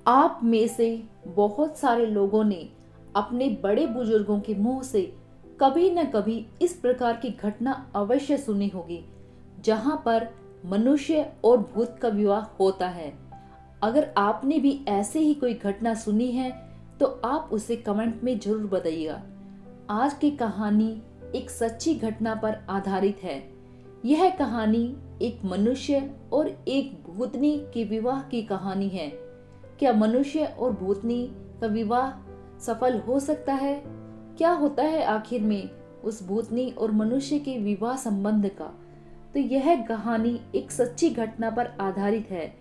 आप में से बहुत सारे लोगों ने अपने बड़े बुजुर्गों के मुंह से कभी न कभी इस प्रकार की घटना अवश्य सुनी होगी, जहां पर मनुष्य और भूत का विवाह होता है। अगर आपने भी ऐसे ही कोई घटना सुनी है तो आप उसे कमेंट में जरूर बताइएगा। आज की कहानी एक सच्ची घटना पर आधारित है। यह कहानी एक मनुष्य और एक भूतनी के विवाह की कहानी है। क्या मनुष्य और भूतनी का विवाह सफल हो सकता है? क्या होता है आखिर में उस भूतनी और मनुष्य के विवाह संबंध का? तो यह कहानी एक सच्ची घटना पर आधारित है,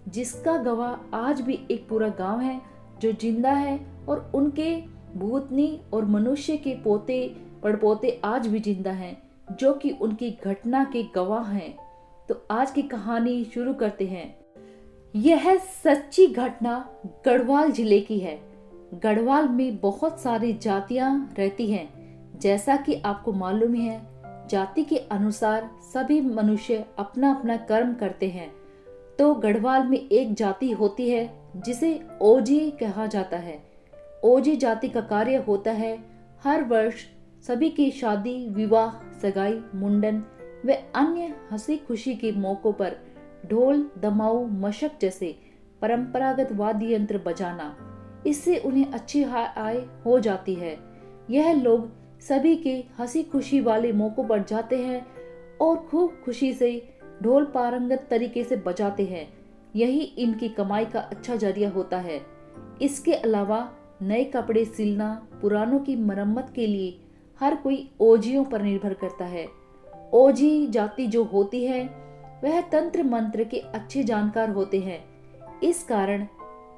जिसका गवाह आज भी एक पूरा गांव है जो जिंदा है, और उनके भूतनी और मनुष्य के पोते पड़पोते आज भी जिंदा हैं, जो कि उनकी घटना के गवाह हैं। तो आज की कहानी शुरू करते हैं। यह सच्ची घटना गढ़वाल जिले की है। गढ़वाल में बहुत सारी जातियां रहती हैं। जैसा कि आपको मालूम है, जाति के अनुसार सभी मनुष्य अपना अपना कर्म करते हैं। तो गढ़वाल में एक जाति होती है जिसे ओजी कहा जाता है। ओजी जाति का कार्य होता है हर वर्ष सभी की शादी, विवाह, सगाई, मुंडन व अन्य हंसी खुशी के मौकों पर ढोल, दमाऊ, मशक जैसे परंपरागत वाद्य यंत्र बजाना। इससे उन्हें अच्छी आय हो जाती है। यह लोग सभी के हंसी खुशी वाले मौकों पर जाते हैं और खूब खुशी से ढोल पारंगत तरीके से बजाते हैं। यही इनकी कमाई का अच्छा जरिया होता है। इसके अलावा नए कपड़े सिलना, पुरानों की मरम्मत के लिए हर कोई ओजियों पर निर्भर करता है। ओजी जाति जो होती है वह तंत्र मंत्र के अच्छे जानकार होते हैं। इस कारण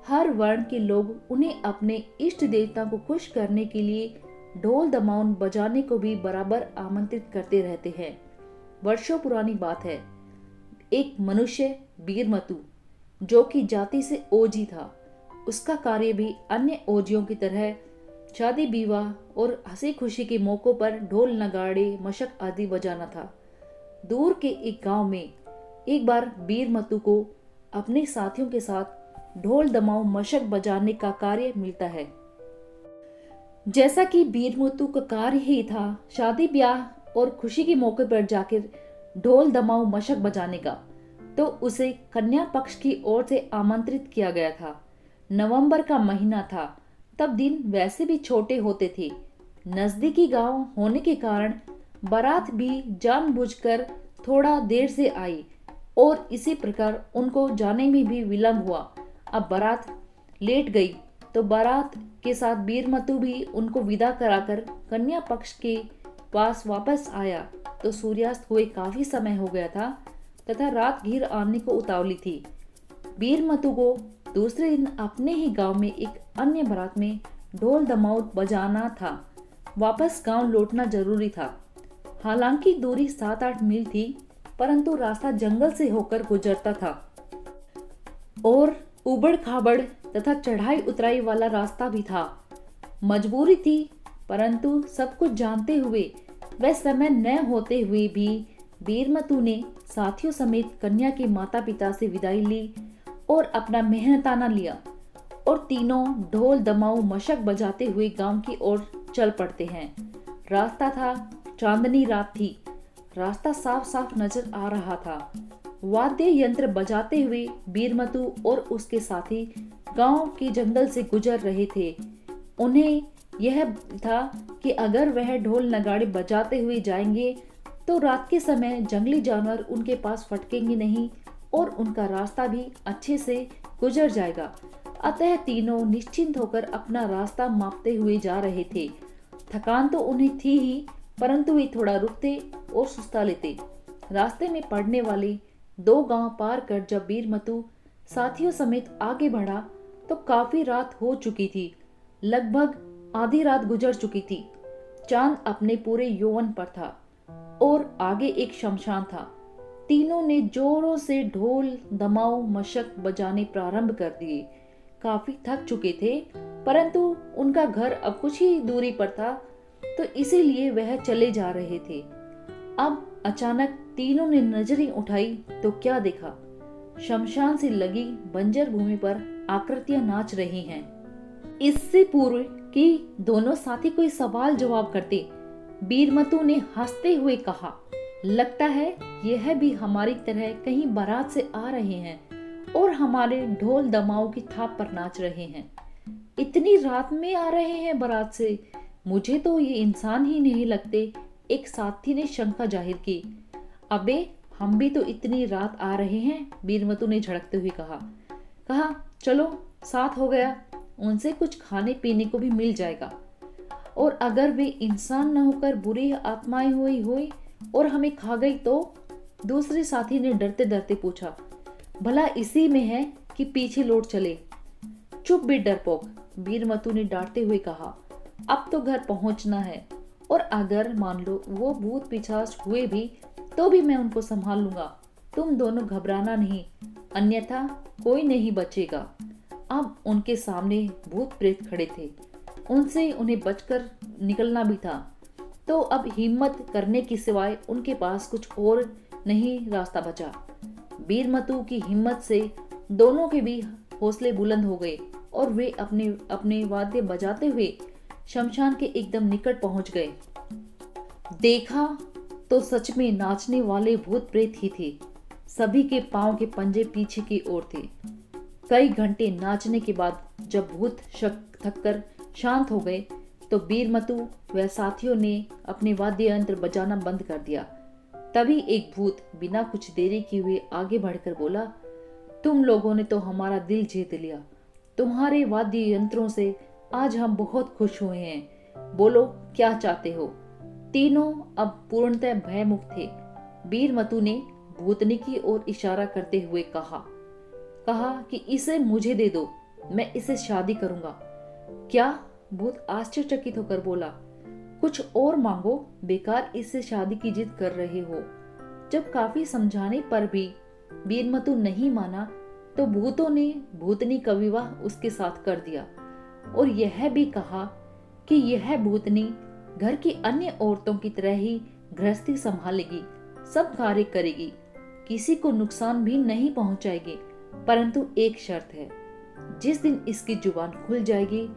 हर वर्ण के लोग उन्हें अपने इष्ट देवता को खुश करने के लिए ढोल दमाउन बजाने को भी बराबर आमंत्रित करते रहते हैं। वर्षों पुरानी बात है। एक मनुष्य बीरमतु, जो कि जाति से ओजी था, उसका कार्य भी अन्य ओजियों की तरह शादी, विवाह और हंसी खुशी के मौकों पर ढोल, नगाड़े, मशक आदि बजाना था। दूर के एक गांव में एक बार बीरमतु को अपने साथियों के साथ ढोल, दमाऊ, मशक बजाने का कार्य मिलता है। जैसा कि बीरमतु का कार्य ही था शादी, ब्याह और खुशी के मौके पर जाकर ढोल, दमाऊ, मशक बजाने का, तो उसे कन्या पक्ष की ओर से आमंत्रित किया गया था। नवंबर का महीना था, तब दिन वैसे भी छोटे होते थे। नजदीकी गांव होने के कारण बारात भी जानबूझकर थोड़ा देर से आई और इसी प्रकार उनको जाने में भी विलंब हुआ। अब बारात लेट गई तो बारात के साथ बीरमतु भी उनको विदा कराकर कन्या पक्ष के पास वापस आया तो सूर्यास्त हुए काफी समय हो गया था तथा रात घिर आने को उतावली थी। बीरमतु को दूसरे दिन अपने ही गांव में एक अन्य बारात में ढोल दमाऊ बजाना था। वापस गांव लौटना जरूरी था। हालांकि दूरी 7-8 मील थी, परंतु रास्ता जंगल से होकर गुजरता था और उबड़ खाबड़ तथा चढ़ाई उतराई वाला रास्ता भी था। मजबूरी थी, परंतु सब कुछ जानते हुए वह समय न होते हुए भी बीरमतु ने साथियों समेत कन्या के माता पिता से विदाई ली और अपना मेहनताना लिया और तीनों ढोल, दमाऊ, मशक बजाते हुए गांव की ओर चल पड़ते हैं। रास्ता था, चांदनी रात थी। रास्ता साफ साफ नजर आ रहा था। वाद्य यंत्र बजाते हुए बीरमतु और उसके साथी गांव के जंगल से गुजर रहे थे। उन्हें यह था कि अगर वह ढोल नगाड़े बजाते हुए जाएंगे तो रात के समय जंगली जानवर उनके पास फटकेंगे नहीं और उनका रास्ता भी अच्छे से गुजर जाएगा। अतः तीनों निश्चिंत होकर अपना रास्ता मापते हुए जा रहे थे। थकान तो उन्हें थी ही, परंतु वे थोड़ा रुकते और सुस्ता लेते। रास्ते में पड़ने वाले 2 गांव पार कर जब बीरमतु साथियों समेत आगे बढ़ा तो काफी रात हो चुकी थी। लगभग आधी रात गुजर चुकी थी। चांद अपने पूरे यौवन पर था और आगे एक शमशान था। तीनों ने जोरों से ढोल, दमाऊ, मशक बजाने प्रारंभ कर दिए। काफी थक चुके थे, परंतु उनका घर अब कुछ ही दूरी पर था, तो इसीलिए वह चले जा रहे थे। अब अचानक तीनों ने नजरें उठाई तो क्या देखा? शमशान से लगी बंजर भूमि पर आकृतियां नाच रही हैं। इससे पूर्व कि दोनों साथी कोई सवाल जवाब करते, बीरमतु ने हंसते हुए कहा, लगता है यह भी हमारी तरह कहीं बारात से आ रहे हैं और हमारे ढोल दमाओं की थाप पर नाच रहे हैं। इतनी रात में आ रहे हैं बारात से, मुझे तो ये इंसान ही नहीं लगते। एक साथी ने शंका जाहिर की। अबे हम भी तो इतनी रात आ रहे हैं, बीरमतु ने झड़कते हुए कहा चलो साथ हो गया, उनसे कुछ खाने पीने को भी मिल जाएगा, और अगर वे इंसान न होकर बुरी आत्माएं हुई और हमें खा गई तो? दूसरे साथी ने डरते डरते पूछा। भला इसी में है कि पीछे लौट चले? चुप भी डरपोक, बीरमतु ने डांटते हुए कहा। अब तो घर पहुंचना है, और अगर मान लो वो भूत पिशाच हुए भी तो भी मैं उनको संभाल लूंगा। तुम दोनों घबराना नहीं, अन्यथा कोई नहीं बचेगा। अब उनके सामने भूत प्रेत खड़े थे, उनसे उन्हें बचकर निकलना भी था, तो अब हिम्मत करने की सिवाय उनके पास कुछ और नहीं रास्ता बचा। बीरमतु की हिम्मत से दोनों के भी हौसले बुलंद हो गए और वे अपने अपने वाद्य बजाते हुए शमशान के एकदम निकट पहुंच गए। देखा तो सच में नाचने वाले भूत प्रेत ही थे। सभी के पांव के पंजे पीछे की ओर थे। कई घंटे नाचने के बाद जब भूत थककर शांत हो गए तो बीरमतु व साथियों ने अपने वाद्य यंत्र बजाना बंद कर दिया। तभी एक भूत बिना कुछ देरी किए हुए आगे बढ़कर बोला, तुम लोगों ने तो हमारा दिल जीत लिया। तुम्हारे वाद्य यंत्रों से आज हम बहुत खुश हुए हैं। बोलो क्या चाहते हो? तीनों अब पूर्णतः भयमुक्त थे। बीरमतु ने भूतनी की ओर इशारा करते हुए कहा कि इसे मुझे दे दो, मैं इसे शादी करूंगा। क्या? भूत आश्चर्यचकित होकर बोला, कुछ और मांगो, बेकार इससे शादी की जिद कर रहे हो। जब काफी समझाने पर भी बीरमतु नहीं माना तो भूतों ने भूतनी का विवाह उसके साथ कर दिया और यह भी कहा कि यह भूतनी घर की अन्य औरतों की तरह ही गृहस्थी संभालेगी, सब कार्य करेगी, किसी को नुकसान भी नहीं पहुंचाएगी, परंतु एक शर्त है, जिस दिन इसकी जुबान खुल जाएगी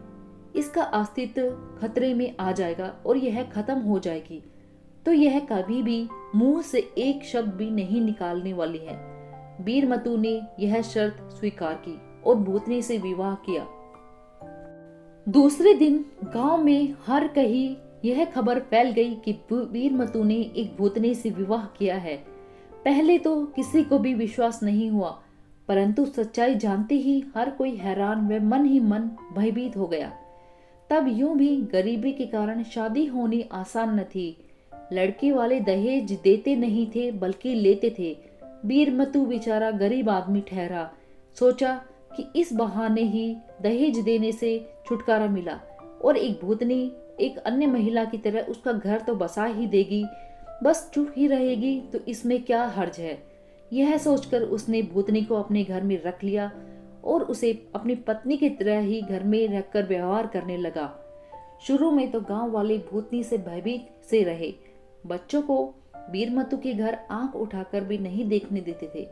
इसका अस्तित्व खतरे में आ जाएगा और यह खत्म हो जाएगी, तो यह कभी भी मुंह से एक शब्द भी नहीं निकालने वाली है। बीरमतु ने यह शर्त स्वीकार की और भूतनी से विवाह किया। दूसरे दिन गांव में हर कहीं यह खबर फैल गई कि बीरमतु ने एक भूतनी से विवाह किया है। पहले तो किसी को भी विश्वास नहीं हुआ, परंतु सच्चाई जानते ही हर कोई हैरान व मन ही मन भयभीत हो गया। तब यूं भी गरीबी के कारण शादी होनी आसान न थी। लड़की वाले दहेज देते नहीं थे बल्कि लेते थे। बीरमतु बेचारा गरीब आदमी ठहरा। सोचा कि इस बहाने ही दहेज देने से छुटकारा मिला और एक भूतनी एक अन्य महिला की तरह उसका घर तो बसा ही देगी, बस चुप ही रहेगी तो इसमें क्या हर्ज है। यह सोचकर उसने भूतनी को अपने घर में रख लिया और उसे अपनी पत्नी की तरह ही घर में रहकर व्यवहार करने लगा। शुरू में तो गांव वाले भूतनी से भयभीत से रहे। बच्चों को बीरमतु के घर आंख उठाकर भी नहीं देखने देते थे,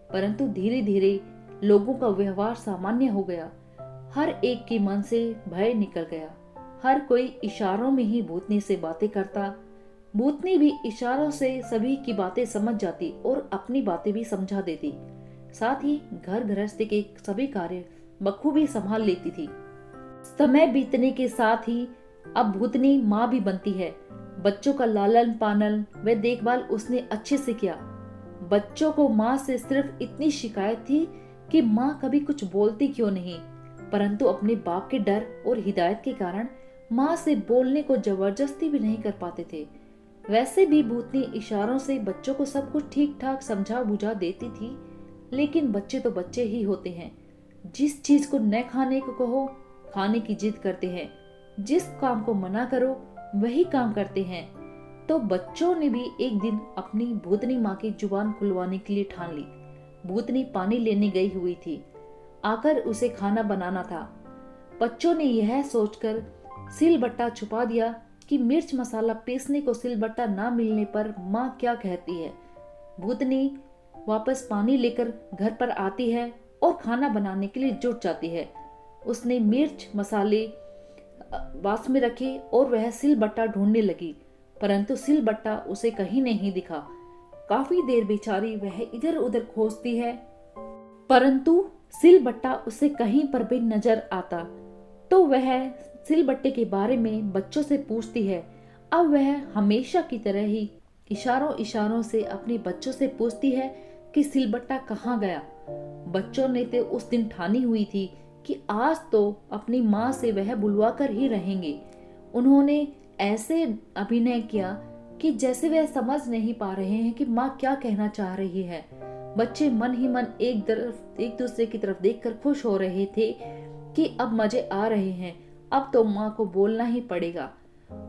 परंतु धीरे धीरे लोगों का व्यवहार सामान्य हो गया। हर एक के मन से भय निकल गया। हर कोई इशारों में ही भूतनी से बातें करता। भूतनी भी इशारों से सभी की बातें समझ जाती और अपनी बातें भी समझा देती। साथ ही घर गृहस्थी के सभी कार्य बखूबी संभाल लेती थी। समय बीतने के साथ ही अब भूतनी माँ भी बनती है। बच्चों का लालन पालन व देखभाल उसने अच्छे से किया। बच्चों को माँ से सिर्फ इतनी शिकायत थी कि माँ कभी कुछ बोलती क्यों नहीं, परंतु अपने बाप के डर और हिदायत के कारण माँ से बोलने को जबरदस्ती भी नहीं कर पाते थे। वैसे भी भूतनी इशारों से बच्चों को सब कुछ ठीक ठाक समझा बुझा देती थी, लेकिन बच्चे तो बच्चे ही होते हैं। जिस चीज को न खाने को कहो खाने की जिद करते हैं, जिस काम को मना करो वही काम करते हैं। तो बच्चों ने भी एक दिन अपनी भूतनी माँ की जुबान खुलवाने के लिए ठान ली। भूतनी पानी लेने गई हुई थी, आकर उसे खाना बनाना था। बच्चों ने यह सोचकर सिलबट्टा छुपा दिया कि मिर्च मसाला पीसने को सिलबट्टा ना मिलने पर माँ क्या कहती है। भूतनी वापस पानी लेकर घर पर आती है और खाना बनाने के लिए जुट जाती है। उसने मिर्च मसाले बास में रखे और वह सिलबट्टा ढूंढने लगी, परंतु सिलबट्टा उसे कहीं नहीं दिखा। काफी देर बेचारी वह इधर उधर खोजती है, परंतु सिलबट्टा उसे कहीं पर भी नजर आता। तो वह सिलबट्टे के बारे में बच्चों से पूछती है। अब वह हमेशा की तरह ही इशारों इशारों से अपने बच्चों से पूछती है कि सिलबट्टा कहाँ गया। बच्चों ने तो उस दिन ठानी हुई थी कि आज तो अपनी माँ से वह बुलवा कर ही रहेंगे। उन्होंने ऐसे अभिनय किया कि जैसे वह समझ नहीं पा रहे हैं कि माँ क्या कहना चाह रही है। बच्चे मन ही मन एक दूसरे की तरफ देखकर खुश हो रहे थे कि अब मजे आ रहे हैं, अब तो माँ को बोलना ही पड़ेगा।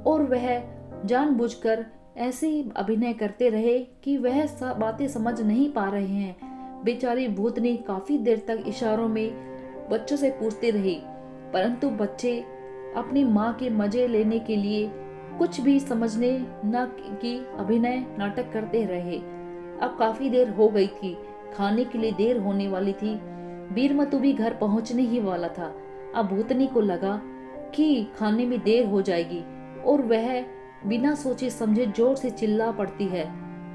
और वह जानबूझकर ऐसे ही अभिनय करते रहे कि वह बातें समझ नहीं पा रहे हैं। बेचारी भूतनी काफी देर तक इशारों में बच्चों से पूछती रही, परंतु बच्चे अपनी माँ के मजे लेने के लिए कुछ भी समझने न की अभिनय नाटक करते रहे। अब काफी देर हो गई थी, खाने के लिए देर होने वाली थी। बीरमतु भी घर पहुंचने ही वाला था। अब भूतनी को लगा कि खाने में देर हो जाएगी और वह बिना सोचे समझे जोर से चिल्ला पड़ती है।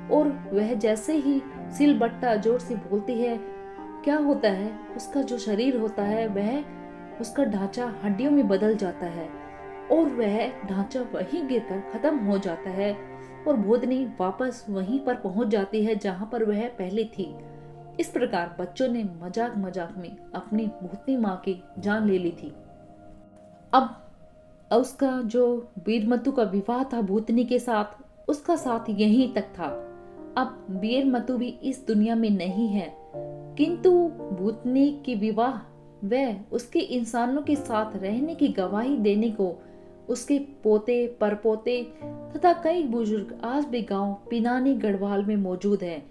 और वह जैसे ही सिलबट्टा जोर से बोलती है, क्या होता है, उसका जो शरीर होता है वह उसका ढांचा हड्डियों में बदल जाता है और वह ढांचा वहीं गिरकर खत्म हो जाता है और भूतनी वापस वहीं पर पहुंच जाती है जहां पर वह पहले थी। इस प्रकार बच्चों ने मजाक मजाक में अपनी भूतनी माँ की जान ले ली थी। अब उसका जो बीरमतु का विवाह था भूतनी के साथ, उसका साथ यहीं तक था। अब बीरमतु भी इस दुनिया में नहीं है, किंतु भूतनी की विवाह वह उसके इंसानों के साथ रहने की गवाही देने को उसके पोते परपोते तथा कई बुजुर्ग आज भी गांव पिनानी गढ़वाल में मौजूद हैं,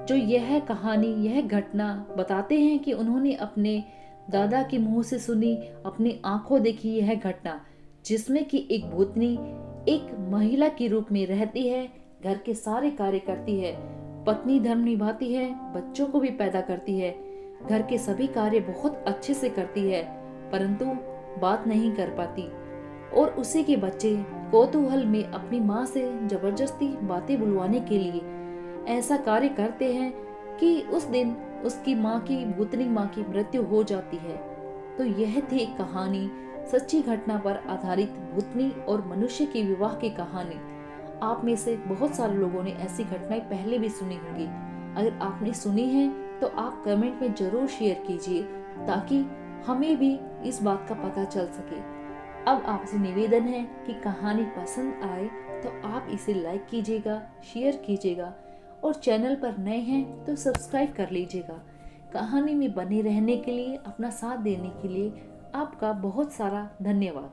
जो यह कहानी यह घटना बताते हैं कि उन्होंने अपने दादा के मुंह से सुनी, अपनी आंखों देखी यह घटना, जिसमें कि एक भूतनी एक महिला के रूप में रहती है, घर के सारे कार्य करती है, पत्नी धर्म निभाती है, बच्चों को भी पैदा करती है, घर के सभी कार्य बहुत अच्छे से करती है, परंतु बात नहीं कर पाती। और उसी के बच्चे कौतूहल में अपनी माँ से जबरदस्ती बातें बुलवाने के लिए ऐसा कार्य करते हैं कि उस दिन उसकी माँ की भूतनी माँ की मृत्यु हो जाती है। तो यह थी कहानी, सच्ची घटना पर आधारित भूतनी और मनुष्य के विवाह की कहानी। आप में से बहुत सारे लोगों ने ऐसी घटनाएं पहले भी सुनी होंगी। अगर आपने सुनी है तो आप कमेंट में जरूर शेयर कीजिए, ताकि हमें भी इस बात का पता चल सके। अब आपसे निवेदन है कि कहानी पसंद आए तो आप इसे लाइक कीजिएगा, शेयर कीजिएगा और चैनल पर नए हैं तो सब्सक्राइब कर लीजिएगा। कहानी में बने रहने के लिए, अपना साथ देने के लिए आपका बहुत सारा धन्यवाद।